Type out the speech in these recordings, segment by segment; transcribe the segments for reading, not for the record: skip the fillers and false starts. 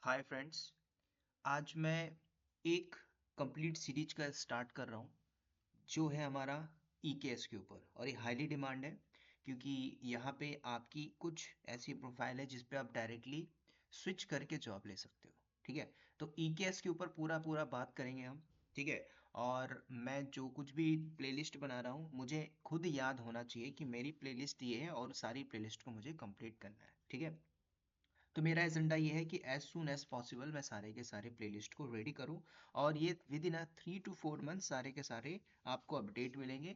Hi friends. आज मैं एक कंप्लीट सीरीज का स्टार्ट कर रहा हूँ जो है हमारा ईकेएस के ऊपर, और ये हाईली डिमांड है क्योंकि यहाँ पे आपकी कुछ ऐसी प्रोफाइल है जिस पे आप डायरेक्टली स्विच करके जॉब ले सकते हो। ठीक है, तो ईकेएस के ऊपर पूरा पूरा बात करेंगे हम। ठीक है, और मैं जो कुछ भी प्लेलिस्ट बना रहा हूँ मुझे खुद याद होना चाहिए कि मेरी प्लेलिस्ट ये है और सारी प्लेलिस्ट को मुझे कंप्लीट करना है। ठीक है, तो मेरा एजेंडा ये है कि एज सुन एज पॉसिबल मैं सारे के सारे प्लेलिस्ट को रेडी करूं, और ये विद इन 3 to 4 मंथ सारे के सारे आपको अपडेट मिलेंगे।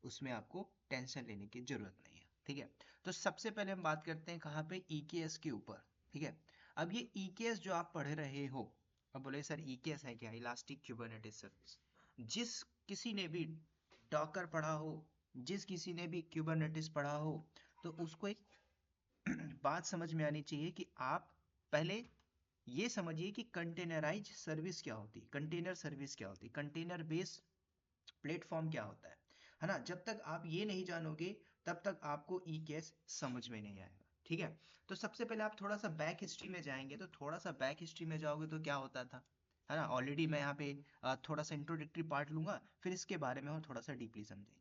उसमें आपको टेंशन लेने की जरूरत नहीं है। ठीक है, तो सबसे पहले हम बात करते हैं कहाँ पे, ईकेएस के ऊपर। ठीक है, अब ये ईकेएस जो आप पढ़ रहे हो, अब बोले सर ईकेएस है क्या? Elastic Kubernetes service. जिस किसी ने भी डॉकर पढ़ा हो, जिस किसी ने भी क्यूबरनेटिस पढ़ा हो, तो उसको एक बात समझ में आनी चाहिए कि आप पहले ये समझिए कि कंटेनराइज सर्विस क्या होती है, कंटेनर सर्विस क्या होती है, कंटेनर बेस्ड प्लेटफॉर्म क्या होता है ना। जब तक आप ये नहीं जानोगे तब तक आपको ई केस समझ में नहीं आएगा। ठीक है, तो सबसे पहले आप थोड़ा सा बैक हिस्ट्री में जाएंगे, तो थोड़ा सा बैक हिस्ट्री में जाओगे तो क्या होता था, है ना। ऑलरेडी मैं यहाँ पे थोड़ा सा इंट्रोडक्टरी पार्ट लूंगा, फिर इसके बारे में हम थोड़ा सा डीपली समझेंगे।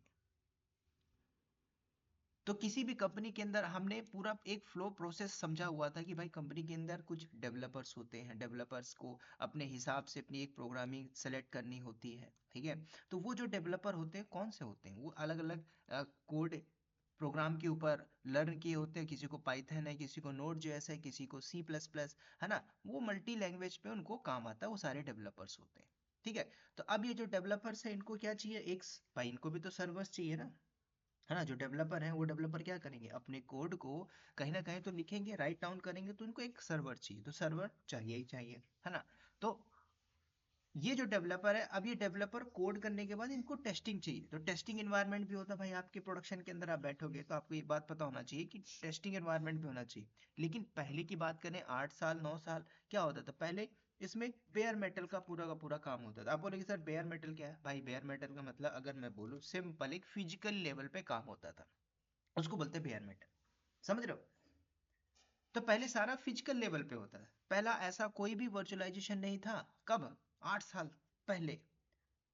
तो किसी भी कंपनी के अंदर हमने पूरा एक फ्लो प्रोसेस समझा हुआ था कि भाई कंपनी के अंदर कुछ डेवलपर्स होते हैं, डेवलपर्स को अपने हिसाब से अपनी एक प्रोग्रामिंग सेलेक्ट करनी होती है। ठीक है, तो वो जो डेवलपर होते हैं कौन से होते हैं, वो अलग अलग कोड प्रोग्राम के ऊपर लर्न किए होते हैं। किसी को पाइथन है, किसी को नोड जेएस है, किसी को सी प्लस प्लस, है ना। वो मल्टी लैंग्वेज पे उनको काम आता है, वो सारे डेवलपर्स होते हैं। ठीक है, तो अब ये जो डेवलपर्स है इनको क्या चाहिए, एक भाई इनको भी तो सर्वर्स चाहिए ना, है ना। जो डेवलपर हैं वो डेवलपर क्या करेंगे, अपने कोड को कहीं ना कहीं तो लिखेंगे, राइट डाउन करेंगे, तो उनको एक सर्वर चाहिए, तो सर्वर चाहिए ही चाहिए, है ना। तो ये जो डेवलपर है, अब ये डेवलपर कोड करने के बाद इनको टेस्टिंग चाहिए, तो टेस्टिंग एनवायरनमेंट भी होता है भाई। आपके प्रोडक्शन के अंदर आप बैठोगे तो आपको ये बात पता होना चाहिए कि टेस्टिंग एनवायरनमेंट भी होना चाहिए। लेकिन पहले की बात करें, 8 साल 9 साल क्या होता था पहले, इसमें बेयर मेटल का पूरा काम होता था। आप बोलेंगे सर बेयर मेटल क्या है? भाई बेयर मेटल का मतलब अगर मैं बोलूँ सिंपल, एक फिजिकल लेवल पे काम होता था, उसको बोलते हैं बेयर मेटल। समझ रहे हो? तो पहले सारा फिजिकल लेवल पे होता है, पहला ऐसा कोई भी वर्चुअलाइजेशन नहीं था। कब? 8 साल पहले।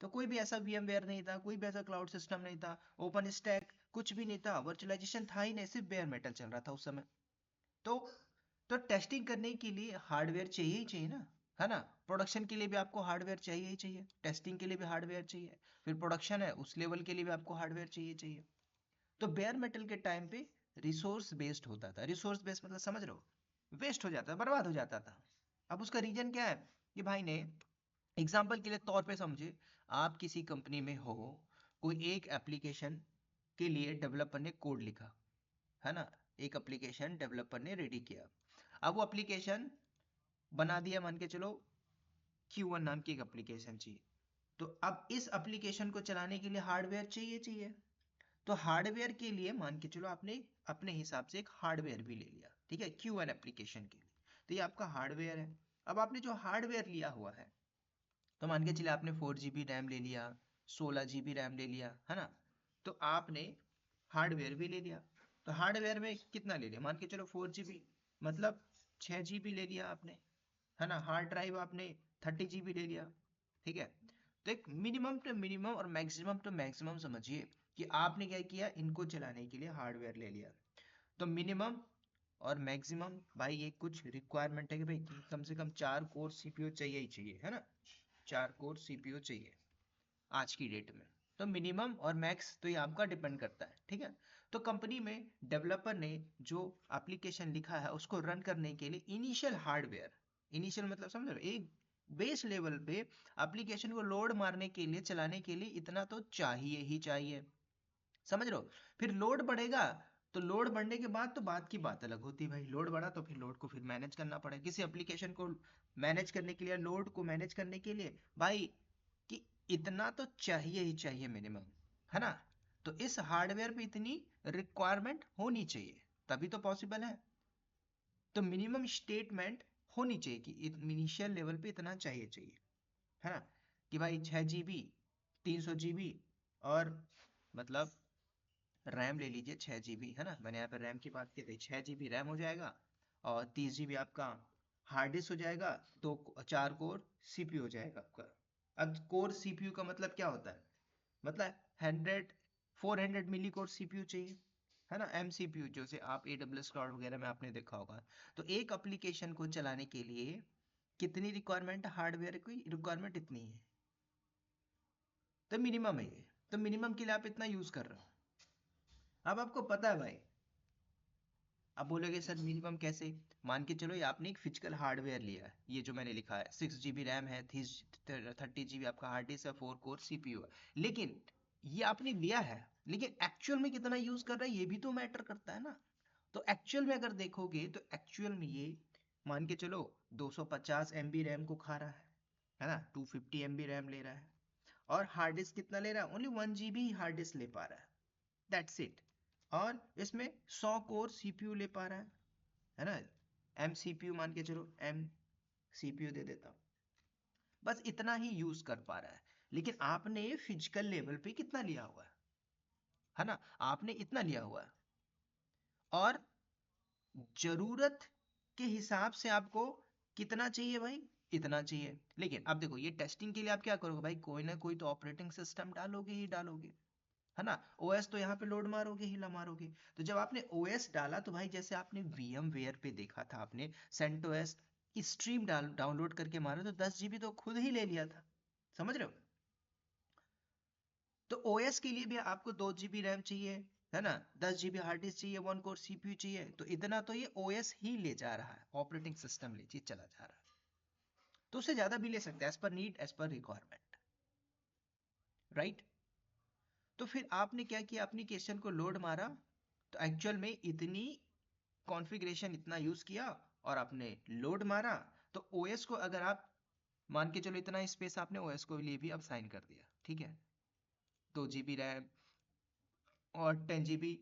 तो कोई भी ऐसा VMware नहीं था, कोई भी ऐसा क्लाउड सिस्टम नहीं था, ओपन स्टैक कुछ भी नहीं था, वर्चुअलाइजेशन था ही नहीं, सिर्फ बेयर मेटल चल रहा था उस समय। तो तो टेस्टिंग करने के लिए हार्डवेयर चाहिए ही चाहिए ना, है ना। प्रोडक्शन के लिए भी आपको हार्डवेयर चाहिए ही चाहिए, टेस्टिंग के लिए भी हार्डवेयर चाहिए, फिर प्रोडक्शन है उस लेवल के लिए भी आपको हार्डवेयर चाहिए चाहिए। तो बेयर मेटल के टाइम पे रिसोर्स बेस्ड होता था। रिसोर्स बेस्ड मतलब समझ रहे हो, वेस्ट हो जाता, बर्बाद हो जाता था। अब उसका रीजन क्या है, कि भाई ने एग्जाम्पल के लिए तौर पे समझे, आप किसी कंपनी में हो, कोई एक एप्लीकेशन के लिए डेवलपर ने कोड लिखा, है ना। एक एप्लीकेशन डेवलपर ने रेडी किया, अब वो एप्लीकेशन बना दिया, मान के चलो Q1 नाम की एक एप्लीकेशन चाहिए। तो अब इस एप्लीकेशन को चलाने के लिए हार्डवेयर चाहिए चाहिए। तो हार्डवेयर के लिए मान के चलो आपने अपने हिसाब से एक हार्डवेयर भी ले लिया, ठीक है, Q1 एप्लीकेशन के लिए। तो ये आपका हार्डवेयर है। अब आपने जो हार्डवेयर लिया हुआ है, तो मान के चलिए आपने 4 GB रैम ले लिया, 16 GB रैम ले लिया, है ना। तो आपने हार्डवेयर भी ले लिया, तो हार्डवेयर में कितना ले लिया, मान के चलो 4 GB, मतलब 6 GB ले लिया आपने, है ना। हार्ड ड्राइव आपने 30 GB ले लिया। ठीक है, तो एक मिनिमम टू मिनिमम और मैक्सिमम टू मैक्सिमम समझिए कि आपने क्या किया, इनको चलाने के लिए हार्डवेयर ले लिया। तो मिनिमम और मैक्सिमम भाई ये कुछ रिक्वायरमेंट है कि भाई कम से कम 4 कोर सीपीयू चाहिए ही चाहिए, है ना। 4 कोर सीपीयू चाहिए आज की डेट में। तो मिनिमम और मैक्स तो ये आपका डिपेंड करता है। ठीक है, तो कंपनी में डेवलपर ने जो एप्लीकेशन लिखा है उसको रन करने के लिए इनिशियल हार्डवेयर, इनिशियल मतलब समझ रहे हो, एक बेस लेवल पे एप्लीकेशन को लोड मारने के लिए, चलाने के लिए इतना तो चाहिए ही चाहिए। समझ रहे हो? फिर लोड बढ़ेगा, तो लोड बढ़ने के बाद तो बात की बात अलग होती है भाई। लोड बढ़ा तो फिर लोड को फिर मैनेज करना पड़ेगा, किसी एप्लीकेशन को मैनेज करने के लिए, लोड को मैनेज करने के लिए भाई, कि इतना तो चाहिए ही चाहिए मिनिमम, है ना। तो इस हार्डवेयर पे इतनी रिक्वायरमेंट होनी चाहिए, तभी तो पॉसिबल है। तो मिनिमम स्टेटमेंट होनी चाहिए कि इनिशियल लेवल पे इतना चाहिए चाहिए, है ना। कि भाई 6 GB, 300 GB, और मतलब रैम ले लीजिए 6 GB, है ना। मैंने यहाँ पे रैम की बात की थी, 6 GB रैम हो जाएगा, और 30 GB आपका हार्ड डिस्क हो जाएगा, 4 कोर सीपीयू हो जाएगा आपका। अब कोर सीपीयू का मतलब क्या होता है, मतलब 400 मिली कोर सीपीयू चाहिए, है ना, एमसीपीयू, जैसे आप AWS क्लाउड वगैरह में आपने देखा होगा। तो एक एप्लीकेशन को चलाने के लिए कितनी रिक्वायरमेंट, हार्डवेयर की रिक्वायरमेंट इतनी है, तो मिनिमम है ये, तो मिनिमम के लिए आप इतना यूज कर रहे हो। अब आपको पता है भाई, अब बोलोगे सर मिनिमम कैसे, मान के चलो ये आपने एक फिजिकल हार्डवेयर लिया है, ये जो मैंने लिखा है 6 GB रैम है, 30 GB आपका हार्ड डिस्क है, 4 कोर सीपीयू है, लेकिन ये आपने लिया है, लेकिन एक्चुअल में कितना यूज कर रहा है ये भी तो मैटर करता है ना। तो एक्चुअल में अगर देखोगे तो एक्चुअल में ये मान के चलो 250 MB रैम को खा रहा है ना, 250 MB रैम ले रहा है, और हार्ड डिस्क कितना ले रहा है, ओनली 1 GB हार्ड डिस्क ले पा रहा है, दैट्स इट। और इसमें 100 कोर सीपीयू ले पा रहा है ना, एम सीपीयू मान के चलो, एम सीपीयू दे देता हूं, बस इतना ही यूज कर पा रहा है। लेकिन आपने फिजिकल लेवल पे कितना लिया हुआ है ना, आपने इतना लिया हुआ है, और जरूरत के हिसाब से आपको कितना चाहिए भाई, इतना चाहिए। लेकिन अब देखो ये टेस्टिंग के लिए आप क्या करोगे भाई, कोई ना कोई तो ऑपरेटिंग सिस्टम डालोगे ही डालोगे, है ना, ओएस तो यहाँ पे लोड मारोगे ही मारोगे। तो जब आपने ओएस डाला तो भाई जैसे आपने वीएम वेयर पे देखा था, आपने सेंटोस स्ट्रीम डाउनलोड करके मारा तो 10 GB तो खुद ही ले लिया था, समझ रहे हो। तो ओएस के लिए भी आपको 2 GB रैम चाहिए, है ना, 10 GB हार्ड डिस्क चाहिए, 1 कोर सीपीयू चाहिए, तो इतना तो ये ओएस ही ले जा रहा है, ऑपरेटिंग सिस्टम ले चला जा रहा है। तो उससे ज्यादा भी ले सकते हैं, as per need, as per requirement, right. तो फिर आपने क्या किया, एप्लीकेशन को लोड मारा, तो एक्चुअल में इतनी कॉन्फ़िगरेशन इतना यूज किया, और आपने लोड मारा, तो ओएस को अगर आप मान के चलो इतना स्पेस आपने ओएस को लिए भी अब साइन कर दिया, ठीक है, 2 GB रैम और 10 GB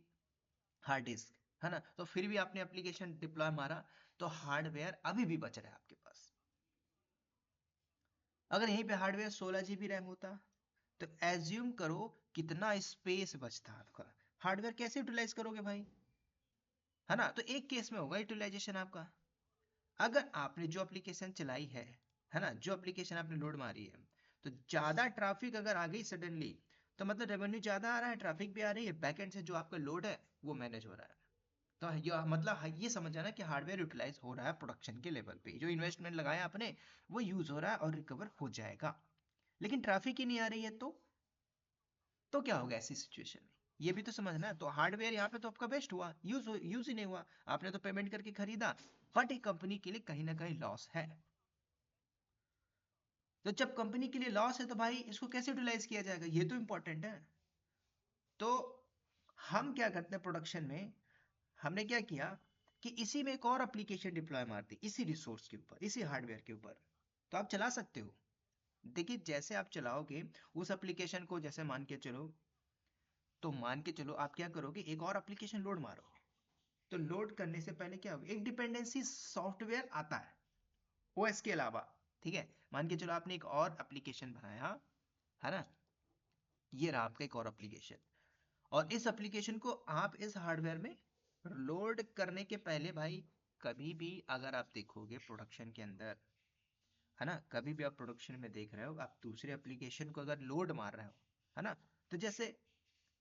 हार्ड डिस्क, है ना, तो फिर भी आपने एप्लीकेशन डिप्लॉय मारा, तो हार्डवेयर अभी भी बच रहा है आपके पास। अगर यहीं पे हार्डवेयर 16 GB रैम होता, तो एज्यूम करो कितना स्पेस बचता आपका। हार्डवेयर कैसे यूटिलाइज करोगे भाई, है ना, तो एक केस में होगा यूटिलाइजेशन आपका, अगर आपने जो एप्लीकेशन चलाई है ना, जो एप्लीकेशन आपने लोड मारी है, तो ज्यादा ट्रैफिक अगर आ गई सडनली, तो मतलब रेवेन्यू ज्यादा आ रहा है, ट्रैफिक भी आ रही है, बैकएंड से जो आपका लोड है वो मैनेज हो रहा है। तो ये मतलब ये समझ जाना कि हार्डवेयर यूटिलाइज हो रहा है प्रोडक्शन के लेवल पे, जो इन्वेस्टमेंट लगाया आपने वो यूज हो रहा है और रिकवर हो जाएगा। लेकिन ट्रैफिक ही नहीं आ रही है, तो क्या होगा ऐसी सिचुएशन में, ये भी तो समझना है। तो हार्डवेयर यहाँ पे तो आपका बेस्ट हुआ, यूज ही नहीं हुआ, आपने तो पेमेंट करके खरीदा, बट एक कंपनी के लिए कहीं ना कहीं लॉस है। तो जब कंपनी के लिए लॉस है तो भाई इसको कैसे यूटिलाइज किया जाएगा, ये तो इंपॉर्टेंट है। तो हम क्या करते हैं प्रोडक्शन में, हमने क्या किया कि इसी में एक और एप्लीकेशन डिप्लॉय मार दी, इसी रिसोर्स के ऊपर, इसी हार्डवेयर के ऊपर, तो आप चला सकते हो। देखिए जैसे आप चलाओगे उस एप्लीकेशन को, जैसे मान के चलो, तो मान के चलो आप क्या करोगे, एक और एप्लीकेशन लोड मारोगे, तो लोड करने से पहले क्या होगा, एक डिपेंडेंसी सॉफ्टवेयर आता है ओएस के अलावा, ठीक है। मान के चलो आपने एक और एप्लीकेशन बनाया, है ना, ये रहा आपका एक और एप्लीकेशन, और इस एप्लीकेशन को आप इस हार्डवेयर में लोड करने के पहले भाई, कभी भी अगर आप देखोगे प्रोडक्शन के अंदर, है ना, कभी भी आप प्रोडक्शन में देख रहे हो, आप दूसरे एप्लीकेशन को अगर लोड मार रहे हो, है ना, तो जैसे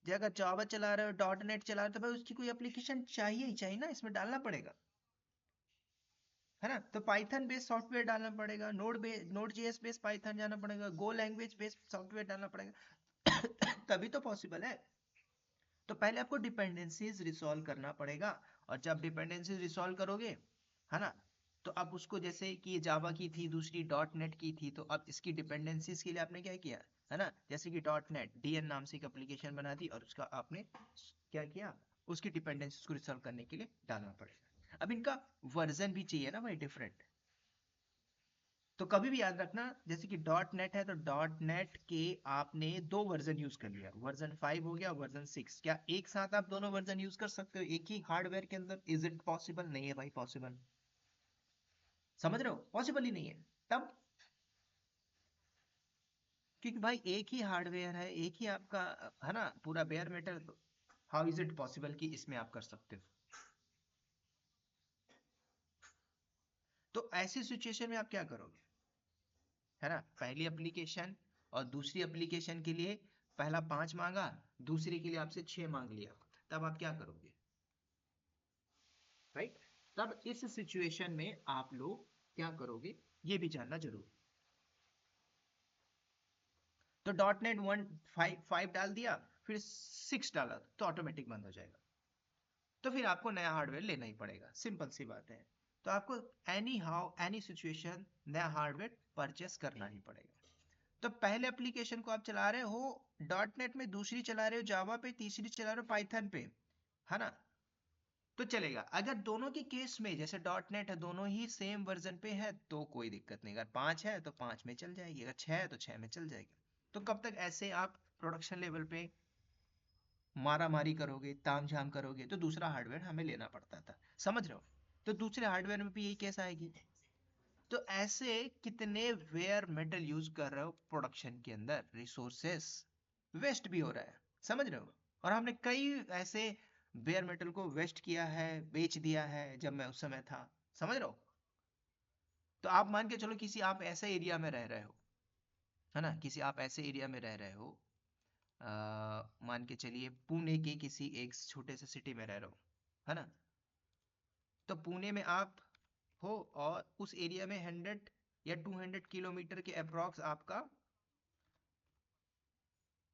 अगर जावा चला रहे हो, .NET चला रहे हो, तो भाई उसकी कोई एप्लीकेशन चाहिए ही चाहिए ना, इसमें डालना पड़ेगा, है ना, तो पाइथन बेस्ड सॉफ्टवेयर डालना पड़ेगा, नोड जेएस बेस्ड पाइथन जाना पड़ेगा, गो लैंग्वेज बेस्ड सॉफ्टवेयर डालना पड़ेगा तभी तो पॉसिबल है। तो पहले आपको डिपेंडेंसीज रिसॉल्व करना पड़ेगा, और जब डिपेंडेंसीज रिसॉल्व करोगे, है ना, तो अब उसको, जैसे कि ये जावा की थी, दूसरी .NET की थी, तो अब इसकी डिपेंडेंसीज के लिए आपने क्या किया, है ना, जैसे कि .NET DN नाम से एक एप्लीकेशन बना दी, और उसका आपने क्या किया, उसकी डिपेंडेंसीज को रिसॉल्व करने के लिए डालना पड़ेगा। अब इनका वर्जन भी चाहिए ना भाई, डिफरेंट। तो कभी भी याद रखना, जैसे कि .NET है, तो .NET के आपने दो वर्जन यूज कर लिया, वर्जन 5 हो गया, वर्जन 6, क्या एक साथ आप दोनों वर्जन यूज कर सकते हो एक ही हार्डवेयर के अंदर, इज इट पॉसिबल, नहीं है भाई पॉसिबल, समझ रहे हो, पॉसिबल ही नहीं है। तब क्योंकि भाई एक ही हार्डवेयर है, एक ही आपका, है ना, पूरा बेयर मेटल, तो हाउ इज इट पॉसिबल कि इसमें आप कर सकते हो। तो तो ऐसी सिचुएशन में आप क्या करोगे, है ना, पहली एप्लीकेशन और दूसरी एप्लीकेशन के लिए पहला 5 मांगा, दूसरी के लिए आपसे 6 मांग लिया, तब आप क्या करोगे, राइट? तब इस सिचुएशन में आप लोग क्या करोगे, ये भी जानना जरूरी। तो डॉट नेट 1.5 डाल दिया, फिर 6 डाला, तो ऑटोमेटिक बंद हो जाएगा, तो फिर आपको नया हार्डवेयर लेना ही पड़ेगा, सिंपल सी बात है। तो आपको एनी हाउ एनी सिचुएशन नया हार्डवेयर परचेस करना ही पड़ेगा। तो पहले एप्लीकेशन को आप चला रहे हो डॉट नेट में, दूसरी चला रहे हो जावा पे, तीसरी चला रहे हो पाइथन पे, है ना, तो चलेगा। अगर दोनों के केस में जैसे डॉट नेट है दोनों ही सेम वर्जन पे है तो कोई दिक्कत नहीं, अगर 5 है तो 5 में चल जाएगी, अगर 6 है तो 6 में चल जाएगी। तो कब तक ऐसे आप प्रोडक्शन लेवल पे मारा मारी करोगे, ताम झाम करोगे, तो दूसरा हार्डवेयर हमें लेना पड़ता था, समझ रहे हो? तो दूसरे हार्डवेयर में भी यही केस आएगी। तो ऐसे कितने वेयर मेटल यूज कर रहे हो प्रोडक्शन के अंदर, रिसोर्सेस वेस्ट भी हो रहा है, समझ रहे हो? और हमने कई ऐसे बेयर मेटल को वेस्ट किया है, बेच दिया है जब मैं उस समय था, समझ रहे हो? तो आप मान के चलो किसी आप ऐसे एरिया में रह रहे हो, है ना, किसी आप ऐसे एरिया में रह रहे हो, मान के चलिए पुणे के किसी एक छोटे से सिटी में रह रहे हो, है ना, तो पुणे में आप हो और उस एरिया में 100 या 200 किलोमीटर के अप्रॉक्स आपका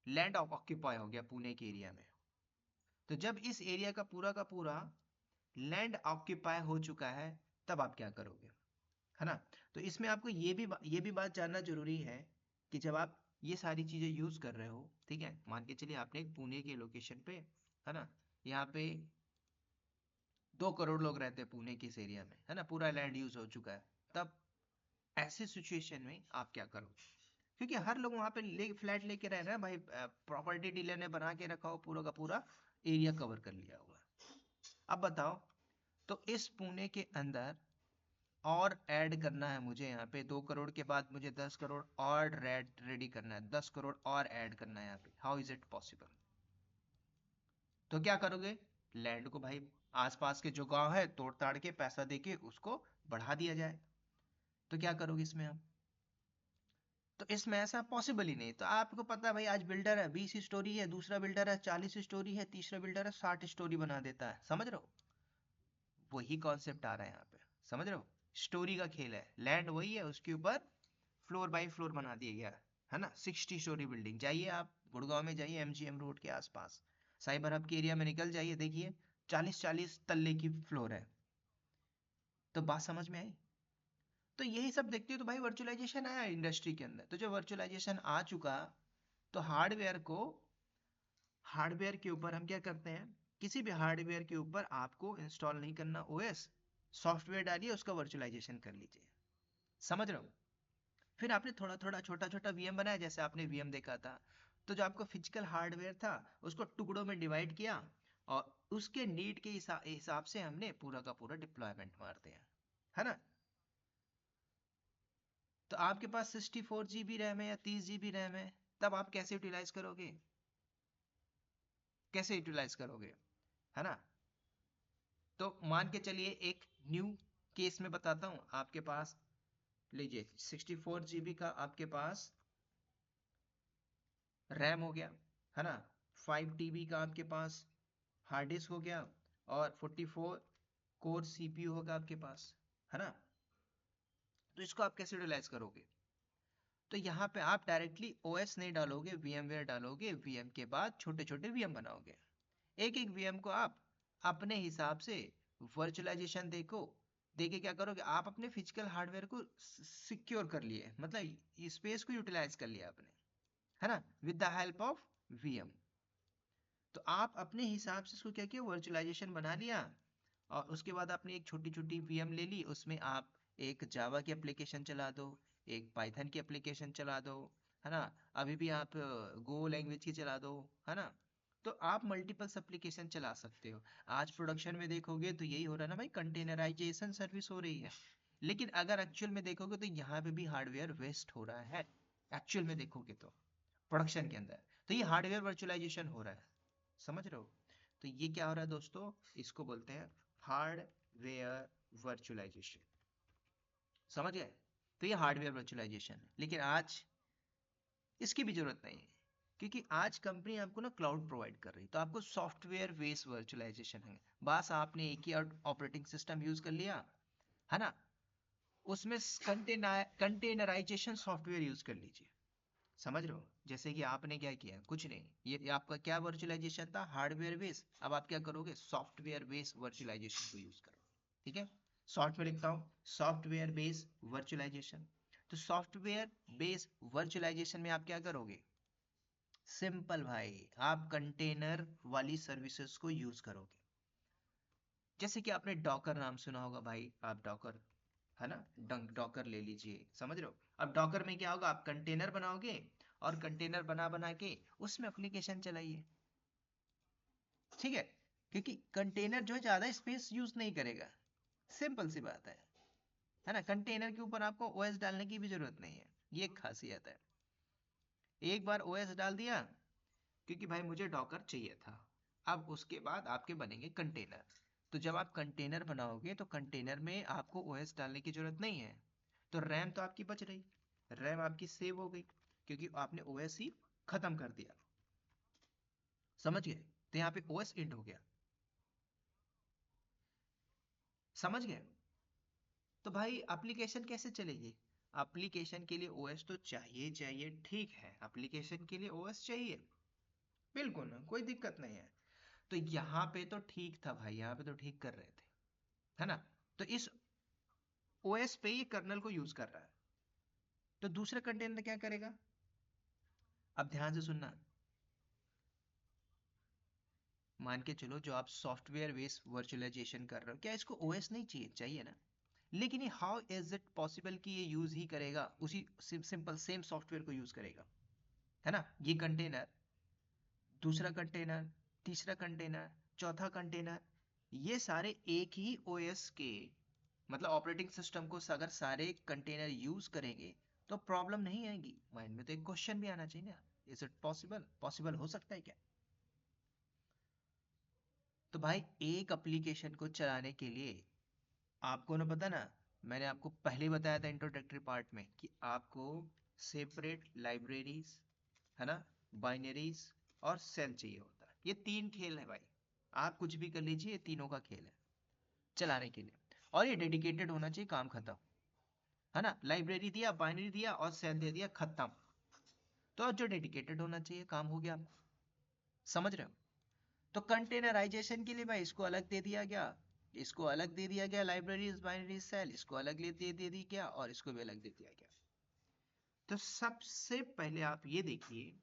लैंड ऑक्यूपाई हो गया पुणे के एरिया में। तो जब इस एरिया का पूरा लैंड ऑक्यूपाई हो चुका है, तब आप क्या करोगे, है ना? तो इसमें आपको ये भी बात जानना जरूरी है कि जब आप ये सारी चीजें यूज कर रहे हो, ठीक है, मान के चलिए आपने एक पुणे के लोकेशन पे, है ना, यहाँ पे 2 करोड़ लोग रहते हैं पुणे के इस एरिया में, है ना, पूरा लैंड यूज हो चुका है, तब ऐसे सिचुएशन में आप क्या करोगे? क्योंकि हर लोग वहां पे फ्लैट लेके रह रहे हैं भाई, प्रॉपर्टी डीलर ने बना के रखा हो, पूरा का पूरा एरिया कवर कर लिया हुआ है। अब बताओ, तो इस पुणे के अंदर और ऐड करना है मुझे, यहाँ पे 2 करोड़ के बाद मुझे 10 करोड़ और रेडी करना है, 10 करोड़ और ऐड करना है यहाँ पे, हाउ इज इट पॉसिबल? तो क्या करोगे, लैंड को भाई आसपास के जो गांव है तोड़ ताड़ के पैसा देके उसको बढ़ा दिया जाए, तो क्या करोगे इसमें आप? तो इसमें ऐसा पॉसिबल ही नहीं। तो आपको पता है भाई, आज बिल्डर है 20 स्टोरी है, दूसरा बिल्डर है 40 स्टोरी है, तीसरा बिल्डर है 60 स्टोरी बना देता है, समझ रहे हो? वही कॉन्सेप्ट आ रहा है यहाँ पे, समझ रहे हो? स्टोरी का खेल है, लैंड वही है, उसके ऊपर फ्लोर बाय फ्लोर बना दिया गया है ना, 60 स्टोरी बिल्डिंग। जाइए आप गुड़गांव में जाइए, एमजीएम रोड के आसपास साइबर हब के एरिया में निकल जाइए, देखिए 40-40 तल्ले की फ्लोर है। तो बात समझ में आई? तो यही सब देखते हो तो भाई वर्चुअलाइजेशन आया इंडस्ट्री के अंदर। तो जब वर्चुअलाइजेशन आ चुका, तो हार्डवेयर के ऊपर हम क्या करते हैं, किसी भी हार्डवेयर के ऊपर आपको इंस्टॉल नहीं करना ओएस, सॉफ्टवेयर डालिए, उसका वर्चुअलाइजेशन कर लीजिए, समझ रहे हो? फिर आपने थोड़ा थोड़ा छोटा छोटा वीएम बनाया, जैसे आपने वीएम देखा था, तो जो आपको फिजिकल हार्डवेयर था उसको टुकड़ों में डिवाइड किया, और उसके नीड के हिसाब से हमने पूरा का पूरा डिप्लॉयमेंट मार दिया, है ना? तो आपके पास 64 GB रैम है या 30 GB रैम है, तब आप कैसे यूटिलाइज करोगे, कैसे यूटिलाइज करोगे, है ना? तो मान के चलिए एक न्यू केस में बताता हूं, आपके पास लीजिए 64 GB का आपके पास रैम हो गया, है ना, 5 TB का आपके पास हार्ड डिस्क हो गया, और 44 कोर सीपीयू होगा आपके पास, है ना? तो इसको आप कैसे यूटिलाइज करोगे? तो यहाँ पे आप डायरेक्टली ओएस नहीं डालोगे, वीएमवेयर डालोगे, वीएम के बाद छोटे छोटे वीएम बनाओगे, एक एक वीएम को आप अपने हिसाब से वर्चुअलाइजेशन देके क्या करोगे, आप अपने फिजिकल हार्डवेयर को सिक्योर कर लिए, मतलब स्पेस को यूटिलाइज कर लिया आपने, है ना, with the help of VM. तो आप अपने हिसाब से इसको क्या किया, वर्चुअलाइजेशन बना लिया, और उसके बाद आपने एक छोटी छोटी वीएम ले ली, उसमें आप एक जावा की एप्लीकेशन चला दो, एक पाइथन की एप्लीकेशन चला दो, है ना, अभी भी आप गो लैंग्वेज की चला दो, है ना? तो आप मल्टीपल एप्लीकेशन चला सकते हो। आज प्रोडक्शन में देखोगे तो यही हो रहा है ना भाई, कंटेनराइजेशन सर्विस हो रही है। लेकिन अगर एक्चुअल में देखोगे तो यहाँ पे भी हार्डवेयर वेस्ट हो रहा है, एक्चुअल में देखोगे तो प्रोडक्शन के अंदर। तो ये हार्डवेयर वर्चुअलाइजेशन हो रहा है, समझ रहे हो? तो ये क्या हो रहा है दोस्तों, इसको बोलते हैं हार्डवेयर वर्चुअलाइजेशन। समझ गए? तो ये हार्डवेयर वर्चुअलाइजेशन है, लेकिन आज इसकी भी जरूरत नहीं है, क्योंकि आज कंपनी आपको ना क्लाउड प्रोवाइड कर रही है, तो आपको सॉफ्टवेयर बेस्ड वर्चुअलाइजेशन है। बस आपने एक ही ऑपरेटिंग सिस्टम यूज कर लिया है ना, उसमें कंटेनराइजेशन सॉफ्टवेयर यूज कर लीजिए। समझ रहे हो? जैसे कि आपने क्या किया, कुछ नहीं, ये आपका क्या वर्चुअलाइजेशन था, हार्डवेयर बेस। अब आप क्या करोगे, सॉफ्टवेयर बेस वर्चुअलाइजेशन को यूज करो। ठीक है, सॉफ्टवेयर लिखता हूँ, सॉफ्टवेयर बेस वर्चुअलाइजेशन। तो सॉफ्टवेयर बेस वर्चुअलाइजेशन में आप क्या करोगे, सिंपल भाई, आप कंटेनर वाली सर्विसेज को यूज करोगे। जैसे कि आपने डॉकर नाम सुना होगा भाई, आप डॉकर, है ना, डॉकर ले लीजिए, समझ रहे हो? अब डॉकर में क्या होगा, आप कंटेनर बनाओगे और कंटेनर बना बना के उसमें एप्लीकेशन चलाइए। ठीक है, क्योंकि कंटेनर जो है ज्यादा स्पेस यूज नहीं करेगा, सिंपल सी बात है ना। कंटेनर के ऊपर आपको ओएस डालने की भी जरूरत नहीं है, ये एक खासियत है। एक बार ओएस डाल दिया, क्योंकि भाई मुझे डॉकर चाहिए था, अब उसके बाद आपके बनेंगे कंटेनर। तो जब आप कंटेनर बनाओगे तो कंटेनर में आपको ओएस डालने की जरूरत नहीं है, तो रैम तो आपकी बच रही, रैम आपकी सेव हो गई, क्योंकि आपने ओएस ही खत्म कर दिया। समझ गए? तो यहाँ पे ओएस इंड हो गया। समझ गए? तो भाई एप्लीकेशन कैसे चलेगी? एप्लीकेशन के लिए ओएस तो चाहिए चाहिए, ठीक है, एप्लीकेशन के लिए ओएस चाहिए, बिल्कुल ना, कोई दिक्कत नहीं है। तो यहाँ पे तो ठीक था भाई, यहाँ पे तो ठीक कर रहे थे, है ना। तो इस ओएस पे ये कर्नल को यूज कर रहा है। तो दूसरा कंटेनर क्या करेगा, अब ध्यान से सुनना, मान के चलो जो आप सॉफ्टवेयर बेस्ड वर्चुअलाइजेशन कर रहे हो, क्या इसको ओएस नहीं चाहिए? चाहिए ना। लेकिन ये हाउ इज इट पॉसिबल कि ये यूज ही करेगा, उसी सिंपल सेम सॉफ्टवेयर को यूज करेगा, है ना। ये कंटेनर, दूसरा कंटेनर, तीसरा कंटेनर, चौथा कंटेनर, ये सारे एक ही ओएस के, मतलब ऑपरेटिंग सिस्टम को अगर सारे कंटेनर यूज करेंगे तो प्रॉब्लम नहीं आएगी। माइंड में तो एक क्वेश्चन भी आना चाहिए ना, इज इट पॉसिबल, पॉसिबल हो सकता है क्या? तो भाई एक एप्लीकेशन को चलाने के लिए आपको ना, पता ना, मैंने आपको पहले बताया था इंट्रोडक्टरी पार्ट में कि आपको सेपरेट लाइब्रेरीज, है ना, बाइनरीज और सेल चाहिए होता है। ये तीन खेल है भाई, आप कुछ भी कर लीजिए, ये तीनों का खेल है चलाने के लिए, और ये डेडिकेटेड होना चाहिए, काम खत्म, है ना। लाइब्रेरी दिया, बाइनरी दिया और सेल दे दिया, खत्म। तो जो डेडिकेटेड होना चाहिए, काम हो गया। समझ रहे हो? तो कंटेनराइजेशन के लिए भाई इसको अलग दे दिया गया, इसको अलग दे दिया गया, लाइब्रेरीज बाइनरी सेल, इसको अलग दे दी गया, और इसको भी अलग दे दिया गया। तो सबसे पहले आप ये देखिए,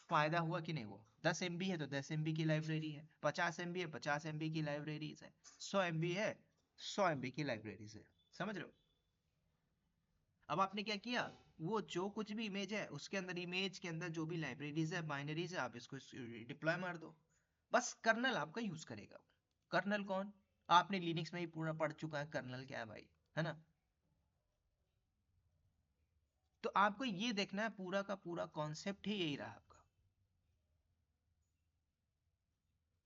फायदा हुआ कि नहीं हुआ। 10 MB है तो 10 MB की लाइब्रेरी है, 50 MB है 50 MB की लाइब्रेरीज है, 100 MB है 100 MB की लाइब्रेरीज है। समझ रहे हो? अब आपने क्या किया, वो जो कुछ भी इमेज है उसके अंदर, इमेज के अंदर जो भी लाइब्रेरीज है, बाइनरीज है, आप इसको डिप्लॉय मार दो, बस कर्नल आपका यूज करेगा। कर्नल कौन? आपने लिनक्स में ही पूरा पढ़ चुका है कर्नल क्या है भाई, है ना। तो आपको ये देखना है, पूरा का पूरा कॉन्सेप्ट ही यही रहा आपका।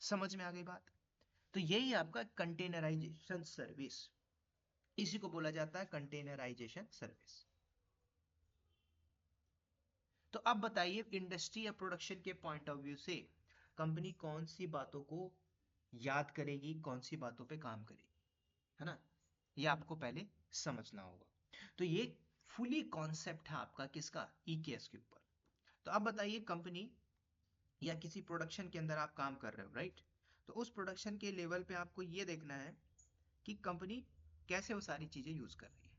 समझ में आ गई बात? तो यही आपका कंटेनराइजेशन सर्विस, इसी को बोला जाता है कंटेनराइजेशन सर्विस। तो अब बताइए, इंडस्ट्री या प्रोडक्शन के पॉइंट ऑफ व्यू से कंपनी कौन सी बातों को याद करेगी, कौन सी बातों पे काम करेगी, है ना, ये आपको पहले समझना होगा। तो ये फुली कॉन्सेप्ट है आपका किसका, ईकेएस के ऊपर। तो अब बताइए, कंपनी या किसी प्रोडक्शन के अंदर आप काम कर रहे हो, राइट। तो उस प्रोडक्शन के लेवल पे आपको ये देखना है कि कंपनी कैसे वो सारी चीजें यूज कर रही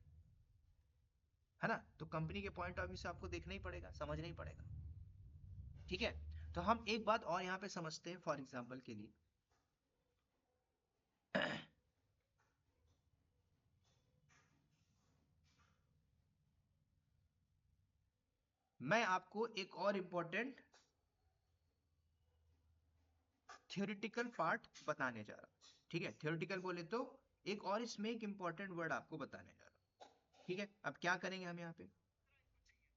है ना। तो कंपनी के पॉइंट ऑफ व्यू से आपको देखना ही पड़ेगा, समझना ही पड़ेगा। ठीक है, तो हम एक बात और यहाँ पे समझते हैं, फॉर एग्जाम्पल के लिए मैं आपको एक और इंपॉर्टेंट थियोरिटिकल पार्ट बताने जा रहा हूं। ठीक है, थियोरिटिकल बोले तो एक और इसमें एक इंपॉर्टेंट वर्ड आपको बताने जा रहा हूं। ठीक है, अब क्या करेंगे हम यहाँ पे,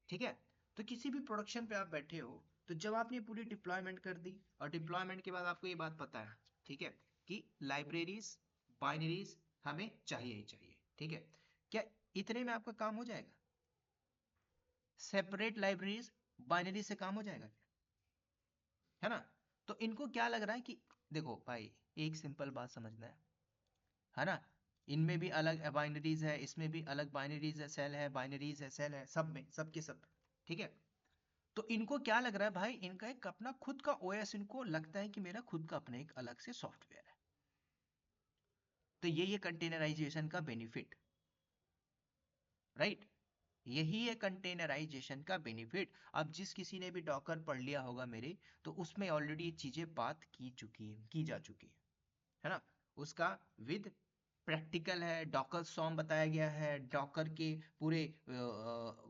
ठीक है। तो किसी भी प्रोडक्शन पे आप बैठे हो, तो जब आपने पूरी डिप्लॉयमेंट कर दी, और डिप्लॉयमेंट के बाद आपको ये बात पता है, ठीक है, कि लाइब्रेरीज बाइनरीज हमें चाहिए ही चाहिए, ठीक है। क्या इतने में आपका काम हो जाएगा? सेपरेट लाइब्रेरीज, बाइनरी से काम हो जाएगा, है ना? तो इनको क्या लग रहा है कि देखो भाई, एक सिंपल बात समझना है ना? इनमें भी अलग बाइनरीज है, इसमें भी अलग बाइनरीज है, सेल है, बाइनरीज है, सेल है, सब में, सब के सब, ठीक है? तो इनको क्या लग रहा है भाई, इनका एक अपना खुद का ओएस, इनको लगता है कि मेरा खुद का अपना एक अलग से सॉफ्टवेयर है। तो ये कंटेनराइजेशन का बेनिफिट, राइट? यही है कंटेनराइजेशन का बेनिफिट। अब जिस किसी ने भी डॉकर पढ़ लिया होगा मेरे, तो उसमें ऑलरेडी ये चीजें बात की जा चुकी है ना? उसका विद प्रैक्टिकल है, डॉकर सॉम बताया गया है, डॉकर के पूरे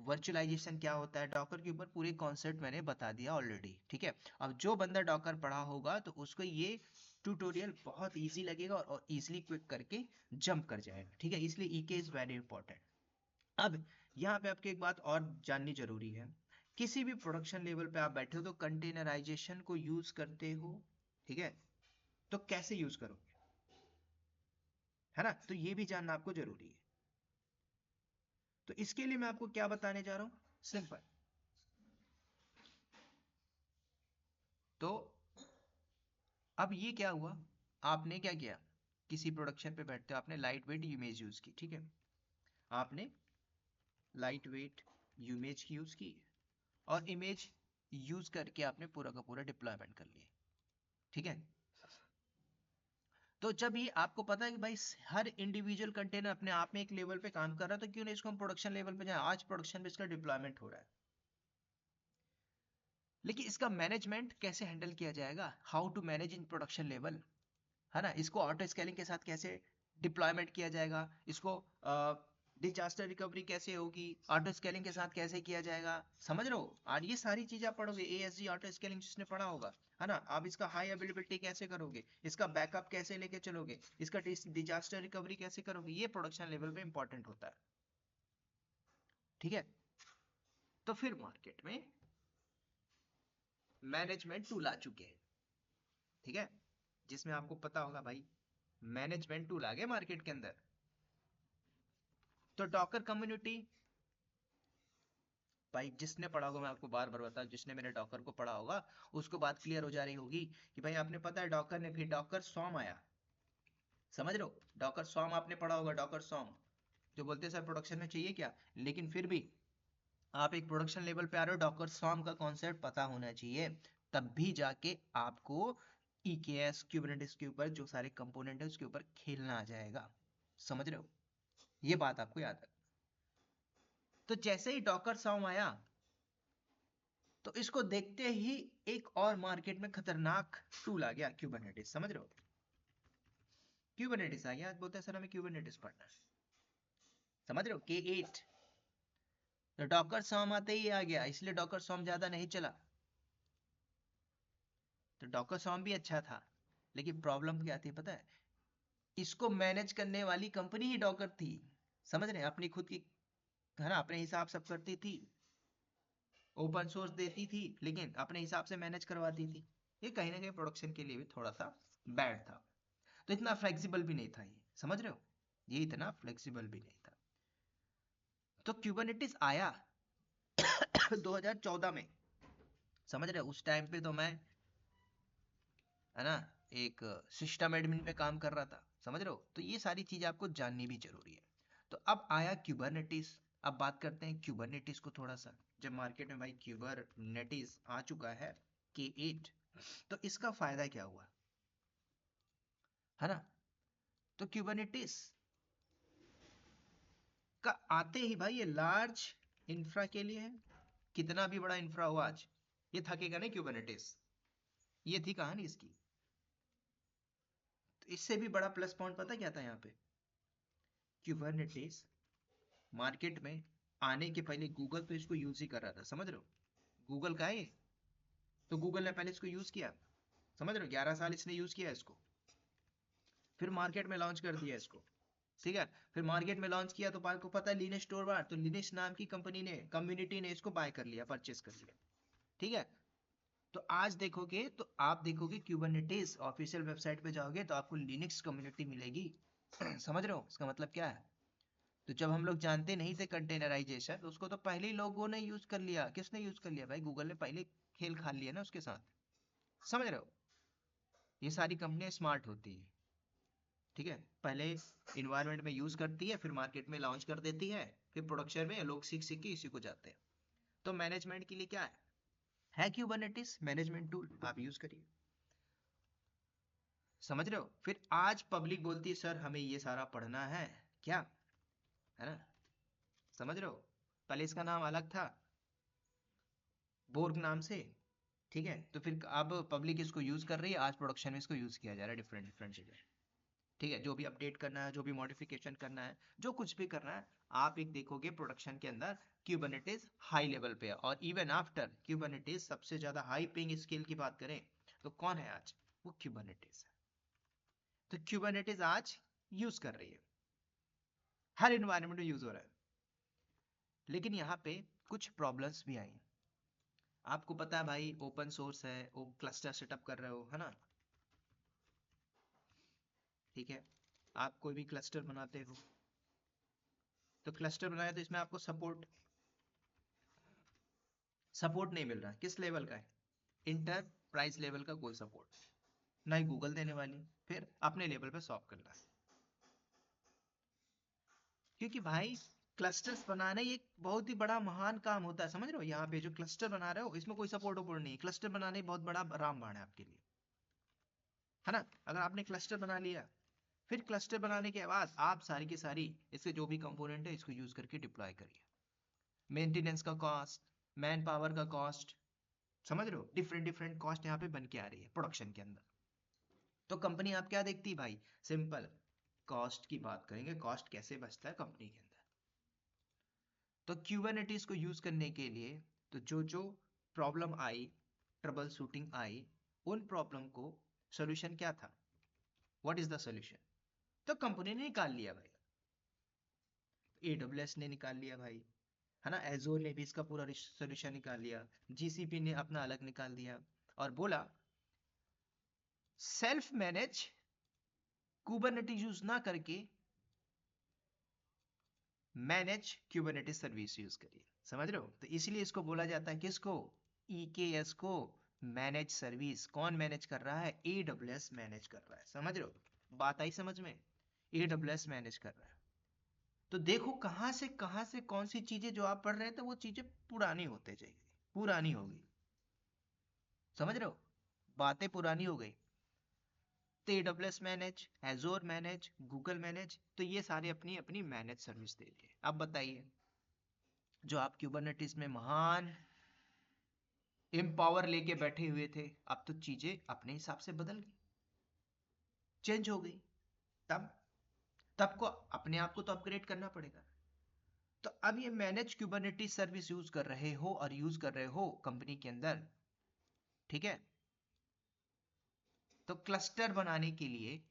वर्चुअलाइजेशन क्या होता है, डॉकर के ऊपर पूरे कॉन्सेप्ट मैंने बता दिया ऑलरेडी, ठीक है? अब जो बंदा डॉकर पढ़ा होगा तो उसको ये ट्यूटोरियल बहुत इजी लगेगा और इजीली क्विक करके जंप कर जाएगा, ठीक है? इसलिए ईके इज वेरी इंपॉर्टेंट। अब यहाँ पे आपको एक बात और जाननी जरूरी है, किसी भी प्रोडक्शन लेवल पे आप बैठे हो तो कंटेनराइजेशन को यूज करते हो, ठीक है? तो कैसे यूज करोगे, है ना? तो ये भी जानना आपको जरूरी है। तो इसके लिए मैं आपको क्या बताने जा रहा हूं, सिंपल। तो अब ये क्या हुआ, आपने क्या किया, किसी प्रोडक्शन पे बैठते हो, आपने लाइट वेट इमेज यूज की, ठीक है? आपने लाइट वेट इमेज की यूज की, और इमेज यूज करके आपने पूरा का पूरा डिप्लॉयमेंट कर लिया, ठीक है? तो जब ये आपको पता है कि भाई हर इंडिविजुअल कंटेनर अपने आप में एक लेवल पे काम कर रहा है, तो क्यों नहीं इसको हम प्रोडक्शन लेवल पे जाए? आज प्रोडक्शन पे इसका डिप्लॉयमेंट हो रहा है, लेकिन इसका मैनेजमेंट कैसे हैंडल किया जाएगा, how to manage in production level, है ना? इसको ऑटो स्केलिंग के साथ कैसे डिप्लॉयमेंट किया जाएगा, इसको डिजास्टर रिकवरी कैसे होगी, ऑटो स्केलिंग के साथ कैसे किया जाएगा, समझ रहे हो? और ये सारी चीजें आप पढ़ोगे, एएसजी ऑटो स्केलिंग जिसने पढ़ा होगा, है ना? आप इसका हाई अवेलेबिलिटी कैसे करोगे, इसका बैकअप कैसे लेके चलोगे, इसका डिजास्टर रिकवरी कैसे करोगे, ये प्रोडक्शन लेवल पे इंपॉर्टेंट होता है, ठीक है? तो फिर मार्केट में मैनेजमेंट टूल आ चुके हैं, ठीक है? जिसमें आपको पता होगा भाई, मैनेजमेंट टूल आ गए मार्केट के अंदर। तो डॉकर कम्युनिटी, भाई जिसने पढ़ा होगा, मैं आपको बार बार बता, जिसने मेरे डॉकर को पढ़ा होगा उसको बात क्लियर हो जा रही होगी कि भाई आपने पता है डॉकर ने, फिर डॉकर सॉम आया, समझ रहे हो? डॉकर सॉम आपने पढ़ा होगा, डॉकर सॉम जो बोलते हैं सर प्रोडक्शन में चाहिए क्या, लेकिन फिर भी आप एक प्रोडक्शन लेवल पे आ रहे हो, डॉकर सॉम का कॉन्सेप्ट पता होना चाहिए, तब भी जाके आपको EKS क्यूबरनेटिस के ऊपर जो सारे कंपोनेंट है उसके ऊपर खेलना आ जाएगा, समझ रहे हो? ये बात आपको याद है। तो जैसे ही डॉकर सॉम आया, तो इसको देखते ही एक और मार्केट में खतरनाक टूल आ गया, क्यूबरनेटिस, समझ रहे हो? क्यूबरनेटिस आ गया, आज बोलते हैं सर हमें क्यूबरनेटिस पढ़ना है, समझ रहे हो? K8। तो डॉकर सॉम आते ही आ गया, इसलिए डॉकर सॉम ज्यादा नहीं चला। तो डॉकर सॉम भी अच्छा था, लेकिन प्रॉब्लम क्या थी पता है? इसको मैनेज करने वाली कंपनी ही डॉकर थी, समझ रहे हैं? अपनी खुद की, है ना, अपने हिसाब सब करती थी, ओपन सोर्स देती थी, लेकिन अपने हिसाब से मैनेज करवाती थी। ये कहीं ना कहीं प्रोडक्शन के लिए भी थोड़ा सा बैड था। तो इतना फ्लेक्सिबल भी नहीं था ये, समझ रहे हो? ये इतना फ्लेक्सिबल भी नहीं था। तो क्यूबरनेटिस आया 2014 में, समझ रहे हो? उस टाइम पे तो मैं, है ना, एक सिस्टम एडमिन पे काम कर रहा था, समझ रहे हो? तो ये सारी चीज आपको जाननी भी जरूरी है। तो अब आया क्यूबरनेटिस। अब बात करते हैं क्यूबरनेटिस को थोड़ा सा। जब मार्केट में भाई क्यूबरनेटिस आ चुका है, K8, तो इसका फायदा क्या हुआ, है ना? तो क्यूबरनेटिस का आते ही भाई, ये लार्ज इंफ्रा के लिए है। कितना भी बड़ा इंफ्रा हो आज, ये थकेगा नहीं क्यूबरनेटिस। ये थी कहानी इसकी। तो इससे भी बड़ा प्लस पॉइंट पता क्या था यहाँ पे? क्यूबरनेटिस मार्केट में आने के पहले गूगल तो इसको यूज ही कर रहा था, समझ रहे हो? गूगल का है ये, तो गूगल ने पहले इसको यूज किया, समझ रहे हो? 11 साल इसने यूज किया इसको, फिर मार्केट में लॉन्च कर दिया इसको, ठीक है? फिर मार्केट में लॉन्च किया तो आपको पता है लिनक्स स्टोर बार, तो लिनक्स नाम की कंपनी ने, कम्युनिटी ने इसको बाय कर लिया, परचेस कर लिया, ठीक है? तो आज देखोगे, तो आप देखोगे क्यूबरनेटिस ऑफिशियल वेबसाइट पे जाओगे तो आपको लिनक्स कम्युनिटी मिलेगी। समझ रहे हो इसका मतलब क्या है? तो जब हम लोग जानते नहीं थे कंटेनराइजेशन, तो उसको तो पहले ही लोगों ने यूज कर लिया। किसने यूज कर लिया भाई? गूगल ने पहले खेल खेल लिया ना उसके साथ। समझ रहे हो? ये सारी कंपनियां स्मार्ट होती है, ठीक है। पहले इन्वायरमेंट में यूज करती है, फिर मार्केट में लॉन्च कर देती है, फिर प्रोडक्शन में लोग सीख सीख के इसी को जाते हैं। तो मैनेजमेंट के लिए क्या है क्यूबरनेटिस मैनेजमेंट टूल, आप यूज करिए। समझ रहे हो? फिर आज पब्लिक बोलती है सर हमें ये सारा पढ़ना है, क्या है ना? समझ रहे हो? पहले इसका नाम अलग था, बोर्ग नाम से, ठीक है। तो फिर अब पब्लिक इसको यूज कर रही है, आज प्रोडक्शन में इसको यूज किया जा रहा है डिफरेंट डिफरेंट जगह, ठीक है। जो भी अपडेट करना है, जो भी मॉडिफिकेशन करना है, जो कुछ भी करना है, आप एक देखोगे प्रोडक्शन के अंदर क्यूबरनेटिस हाई लेवल पे है। और इवन आफ्टर क्यूबरनेटिस सबसे ज्यादा हाई पेइंग स्केल की बात करें तो कौन है आज? वो क्यूबरनेटिस है। तो क्यूबरनेटिस आज यूज कर रही है, हर इन्वायरमेंट में यूज हो रहा है। लेकिन यहाँ पे कुछ प्रॉब्लम्स भी आई। आपको पता है भाई ओपन सोर्स है, वो क्लस्टर सेटअप कर रहे हो, है ना? ठीक है। आप कोई भी क्लस्टर बनाते हो, तो क्लस्टर बनाया तो इसमें आपको सपोर्ट सपोर्ट नहीं मिल रहा। किस लेवल का है? इंटरप्राइज लेवल का कोई सपोर्ट ना ही गूगल देने वाली। फिर अपने लेवल पे सॉल्व करना है, क्योंकि भाई क्लस्टर्स बनाना ही एक बहुत ही बड़ा महान काम होता है। समझ रहे हो? यहाँ पे जो क्लस्टर बना रहे हो इसमें कोई सपोर्ट वपोर्ट नहीं है। क्लस्टर बनाना ही बहुत बड़ा रामबाण है आपके लिए, है ना? अगर आपने क्लस्टर बना लिया, फिर क्लस्टर बनाने के बाद आप सारी की सारी इसके जो भी कंपोनेंट है इसको यूज करके डिप्लॉय करिए। मेंटेनेंस का कॉस्ट, मैन पावर का कॉस्ट, समझ रहे हो? डिफरेंट डिफरेंट कॉस्ट यहाँ पे बन के आ रही है प्रोडक्शन के अंदर। तो कंपनी आप क्या देखती है भाई? सिंपल कॉस्ट की बात करेंगे, कॉस्ट कैसे बचता है कंपनी के अंदर। तो क्यूबरनेटिस को यूज करने के लिए तो जो जो प्रॉब्लम आई, ट्रबल शूटिंग आई, उन प्रॉब्लम को सोल्यूशन क्या था? What is the solution? तो कंपनी ने निकाल लिया भाई, AWS ने निकाल लिया भाई, है ना? एजोर ने भी इसका पूरा सोल्यूशन निकाल लिया, GCP ने अपना अलग निकाल दिया, और बोला सेल्फ मैनेज कुबरनेटिस यूज ना करके मैनेज क्यूबरनेटिस सर्विस यूज करिए। समझ रहे हो? तो इसलिए इसको बोला जाता है किसको? EKS को। मैनेज सर्विस कौन मैनेज कर रहा है? AWS मैनेज कर रहा है। समझ रहे हो? बात आई समझ में? AWS मैनेज कर रहा है। तो देखो कहां से कौन सी चीजें जो आप पढ़ रहे थे वो चीजें पुरानी होते जाएगी, पुरानी होगी। समझ रहे हो? बातें पुरानी हो गई। तो AWS manage, एजोर manage, Google manage, तो ये सारे अपनी अपनी मैनेज सर्विस दे रही है। अब बताइए, जो आप क्यूबरनेटिस में महान एम्पावर लेके बैठे हुए थे, अब तो चीजें अपने हिसाब से बदल गई, चेंज हो गई। तब तब को अपने आप को तो अपग्रेड करना पड़ेगा। तो अब ये मैनेज क्यूबरनेटिस सर्विस यूज कर रहे हो, और यूज कर रहे हो कंपनी के अंदर, ठीक है। तो क्लस्टर बनाने के लिए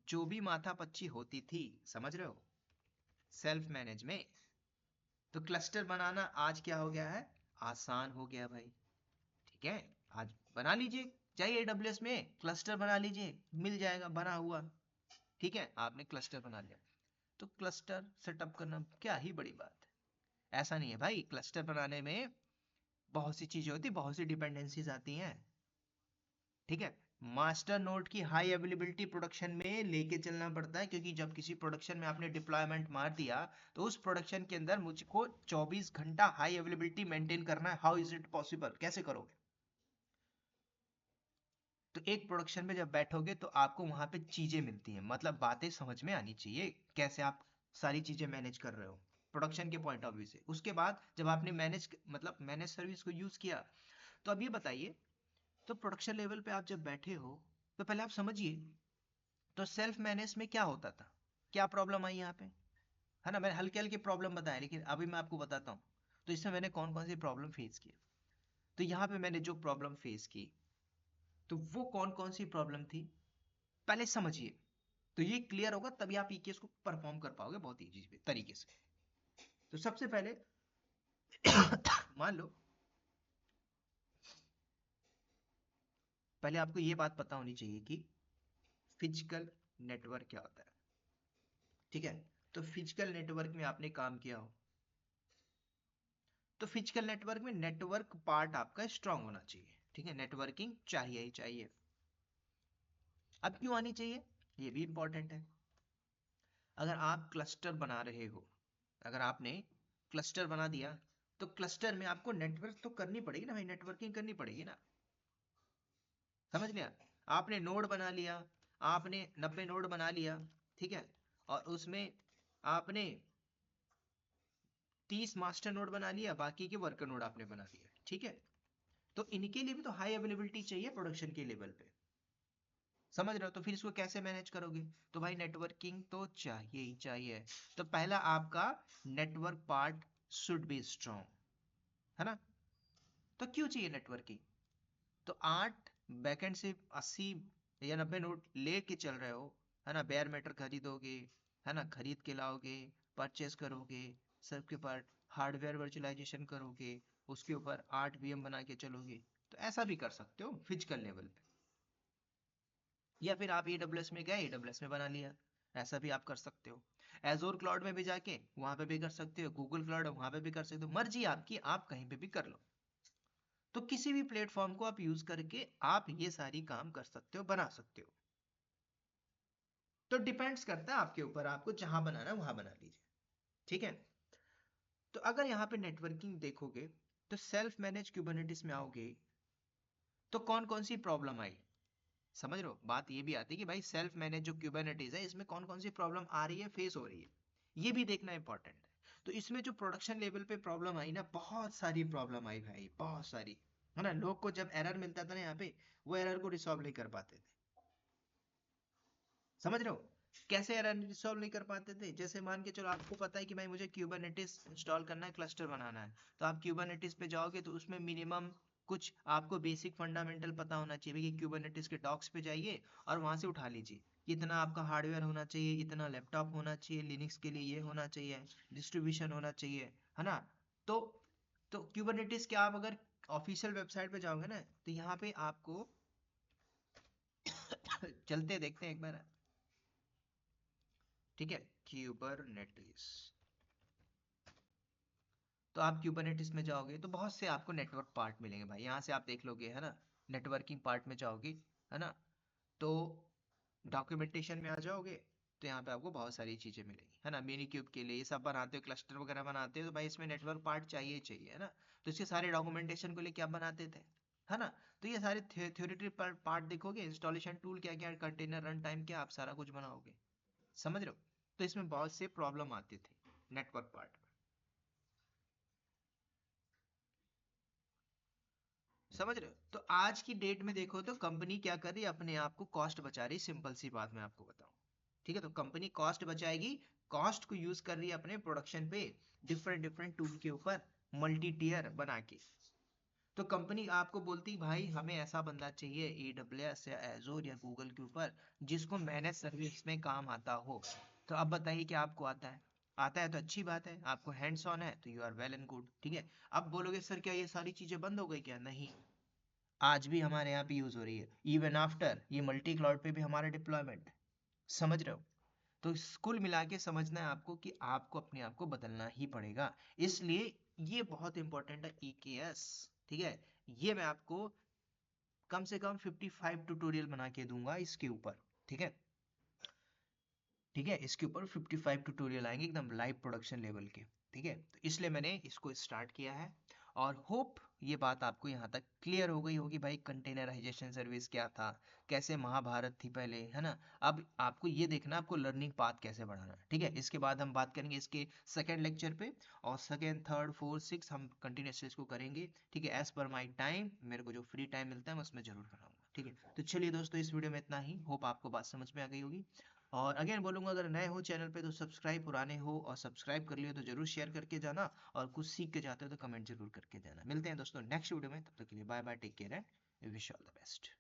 जो भी माथापच्ची होती थी, समझ रहे हो, सेल्फ मैनेज में, तो क्लस्टर बनाना आज क्या हो गया है? आसान हो गया भाई, ठीक है। आज बना लीजिए, जाइए AWS में क्लस्टर बना लीजिए, मिल जाएगा बना हुआ, ठीक है। आपने क्लस्टर बना लिया, तो क्लस्टर सेटअप करना क्या ही बड़ी बात है। ऐसा नहीं है भाई, क्लस्टर बनाने में बहुत सी चीजें होती, बहुत सी डिपेंडेंसीज आती हैं, ठीक है। मास्टर नोड की हाई अवेलेबिलिटी प्रोडक्शन में लेके चलना पड़ता है, क्योंकि जब किसी प्रोडक्शन में आपने डिप्लॉयमेंट मार दिया, तो उस प्रोडक्शन के अंदर मुझको 24 घंटा हाई अवेलेबिलिटी मेंटेन करना है। How is it possible? कैसे करोगे? तो एक प्रोडक्शन में जब बैठोगे तो आपको वहां पे चीजें मिलती हैं, मतलब बातें समझ में आनी चाहिए, कैसे आप सारी चीजें मैनेज कर रहे हो प्रोडक्शन के पॉइंट ऑफ व्यू से। उसके बाद जब आपने मैनेज मतलब मैनेज सर्विस को यूज किया, तो अब ये बताइए, तो प्रोडक्शन लेवल पे आप जब बैठे हो, तो पहले आप समझिए, तो सेल्फ मैनेज में क्या होता था, क्या प्रॉब्लम आई यहाँ पे, है ना? मैंने हल्के हल्के प्रॉब्लम बताया, लेकिन अभी मैं आपको बताता हूँ तो इसमें मैंने कौन कौन सी प्रॉब्लम फेस की। तो यहाँ पे मैंने जो प्रॉब्लम फेस की, तो वो कौन कौन सी प्रॉब्लम थी, पहले समझिए। तो ये क्लियर होगा तभी आप EKS को परफॉर्म कर पाओगे बहुत इजी तरीके से। तो सबसे पहले मान लो, पहले आपको ये बात पता होनी चाहिए कि फिजिकल नेटवर्क क्या होता है, ठीक है। तो फिजिकल नेटवर्क में आपने काम किया हो, तो फिजिकल नेटवर्क में नेटवर्क पार्ट आपका स्ट्रांग होना चाहिए, ठीक है, नेटवर्किंग चाहिए ही चाहिए। अब क्यों आनी चाहिए, ये भी इंपॉर्टेंट है। अगर आप क्लस्टर बना रहे हो, अगर आपने क्लस्टर बना दिया, तो क्लस्टर में आपको नेटवर्क तो करनी पड़ेगी ना भाई, नेटवर्किंग करनी पड़ेगी ना, समझ लिया। आपने नोड बना लिया, आपने 90 नोड बना लिया, ठीक है, और उसमें आपने 30 मास्टर नोड बना लिया, बाकी के वर्कर नोड आपने बना लिया, ठीक है। तो इनके लिए भी तो हाई अवेलेबिलिटी चाहिए प्रोडक्शन के लेवल पे, समझ रहे हो। तो फिर इसको कैसे मैनेज करोगे, तो भाई नेटवर्किंग तो चाहिए ही चाहिए। तो पहला आपका network part should be strong, है ना। तो क्यों चाहिए नेटवर्किंग, तो 8 बैकएंड से 80 या 90 नोट लेके चल रहे हो, है ना, बेयर मेटर खरीदोगे, है ना, खरीद के लाओगे, परचेस करोगे, सबके पार्ट हार्डवेयर वर्चुअलाइजेशन करोगे, उसके ऊपर 8 VM बना के चलोगे, तो ऐसा भी कर सकते हो फिजिकल लेवल पे। या फिर आप AWS में गए, AWS में बना लिया, ऐसा भी आप कर सकते हो। एजोर क्लाउड में भी जाके वहां पे भी कर सकते हो, गूगल क्लाउड वहां पे भी कर सकते हो, मर्जी आपकी, आप कहीं पे भी कर लो। तो किसी भी प्लेटफॉर्म को आप यूज करके आप ये सारी काम कर सकते हो, बना सकते हो। तो डिपेंड्स करता है आपके ऊपर, आपको जहां बनाना है वहां बना लीजिए, ठीक है। तो अगर यहाँ पे नेटवर्किंग देखोगे, तो सेल्फ मैनेज क्यूबरनेटिस में आओगे, तो कौन कौन सी प्रॉब्लम आई, समझ रहे हो। बात ये भी आती है कि भाई सेल्फ मैनेज जो क्यूबरनेटिस है, इसमें कौन कौन सी प्रॉब्लम आ रही है, फेस हो रही है, ये भी देखना इंपॉर्टेंट है। तो इसमें जो प्रोडक्शन लेवल पे प्रॉब्लम आई ना, बहुत सारी प्रॉब्लम आई भाई, बहुत सारी, है ना। लोग को जब एरर मिलता था ना यहाँ पे, वो एरर को रिसॉल्व नहीं कर पाते थे, समझ रहे हो। कैसे एरर रिसॉल्व नहीं कर पाते थे, जैसे मान के चलो आपको पता है कि भाई मुझे क्यूबरनेटिस इंस्टॉल करना है, क्लस्टर बनाना है, तो आप क्यूबरनेटिस पे जाओगे, तो उसमें मिनिमम कुछ आपको बेसिक फंडामेंटल पता होना चाहिए कि क्यूबरनेटिस के डॉक्स पे जाइए और वहां से उठा लीजिए, इतना आपका हार्डवेयर होना चाहिए, इतना लैपटॉप होना चाहिए, लिनक्स के लिए ये होना चाहिए, डिस्ट्रीब्यूशन होना चाहिए, है ना। तो क्यूबरनेटिस के आप अगर ऑफिशियल वेबसाइट पे जाओगे ना, तो यहाँ पे आपको चलते देखते हैं एक बार, ठीक है, क्यूबरनेटिस। तो आप क्यूबरनेटिस में जाओगे, तो बहुत से आपको नेटवर्क पार्ट मिलेंगे भाई, यहाँ से आप देख लोगे, है ना। नेटवर्किंग पार्ट में जाओगे, है ना, तो डॉक्यूमेंटेशन में आ जाओगे, तो यहाँ पे आपको बहुत सारी चीजें मिलेंगी, है ना। मिनी क्यूब के लिए ये सब बनाते हो, क्लस्टर वगैरह बनाते हो, तो भाई इसमें नेटवर्क पार्ट चाहिए ही चाहिए, है ना। तो इसके सारे डॉक्यूमेंटेशन को लेके आप बनाते थे, है ना। तो ये सारे थ्योरेटिकल पार्ट देखोगे, इंस्टॉलेशन टूल क्या क्या, कंटेनर रन टाइम क्या, आप सारा कुछ बनाओगे, समझ रहे हो। तो इसमें बहुत से प्रॉब्लम आते थे नेटवर्क पार्ट, समझ रहे हो। तो आज की डेट में देखो तो कंपनी क्या कर रही है, अपने आप को कॉस्ट बचा रही है, सिंपल सी बात मैं आपको बताऊं, ठीक है। तो कंपनी कॉस्ट बचाएगी, कॉस्ट को यूज कर रही है अपने प्रोडक्शन पे, डिफरेंट डिफरेंट टूल के ऊपर मल्टी टीयर बना के। तो कंपनी आपको बोलती भाई हमें ऐसा बंदा चाहिए AWS या एजोर या गूगल के ऊपर, जिसको मैनेज सर्विस में काम आता हो। तो अब बताइए कि आपको आता है, आता है तो अच्छी बात है, आपको हैंड्स ऑन है तो you are well and good, ठीक है। अब बोलोगे सर क्या ये सारी चीजें बंद हो गई क्या, नहीं, आज भी हमारे यहाँ पे यूज हो रही है, इवन आफ्टर ये मल्टी क्लाउड पे भी हमारा डिप्लॉयमेंट, समझ रहे हो। तो कुल मिला के समझना है आपको कि आपको अपने आप को बदलना ही पड़ेगा, इसलिए ये बहुत इंपॉर्टेंट है EKS, ठीक है। ये मैं आपको कम से कम 55 ट्यूटोरियल बना के दूंगा इसके ऊपर, ठीक है, ठीक है। इसके ऊपर 55 ट्यूटोरियल आएंगे एकदम लाइव प्रोडक्शन लेवल के, ठीक है। तो इसलिए मैंने इसको स्टार्ट किया है, और होप ये बात आपको यहाँ तक क्लियर हो गई होगी भाई, कंटेनराइजेशन सर्विस क्या था, कैसे महाभारत थी पहले, है ना। अब आपको ये देखना आपको लर्निंग पाथ कैसे बढ़ाना है, ठीक है। इसके बाद हम बात करेंगे इसके सेकेंड लेक्चर पे, और सेकेंड थर्ड फोर्थ सिक्स हम कंटिन्यूसली इसको करेंगे, ठीक है, एज पर माई टाइम, मेरे को जो फ्री टाइम मिलता है मैं उसमें जरूर कराऊंगा, ठीक है। तो चलिए दोस्तों, इस वीडियो में इतना ही, होप आपको बात समझ में आ गई होगी। और अगेन बोलूंगा, अगर नए हो चैनल पे तो सब्सक्राइब, पुराने हो और सब्सक्राइब कर लियो तो जरूर शेयर करके जाना, और कुछ सीख के जाते हो तो कमेंट जरूर करके जाना। मिलते हैं दोस्तों नेक्स्ट वीडियो में, तब तक के लिए bye bye, take care and wish all the best.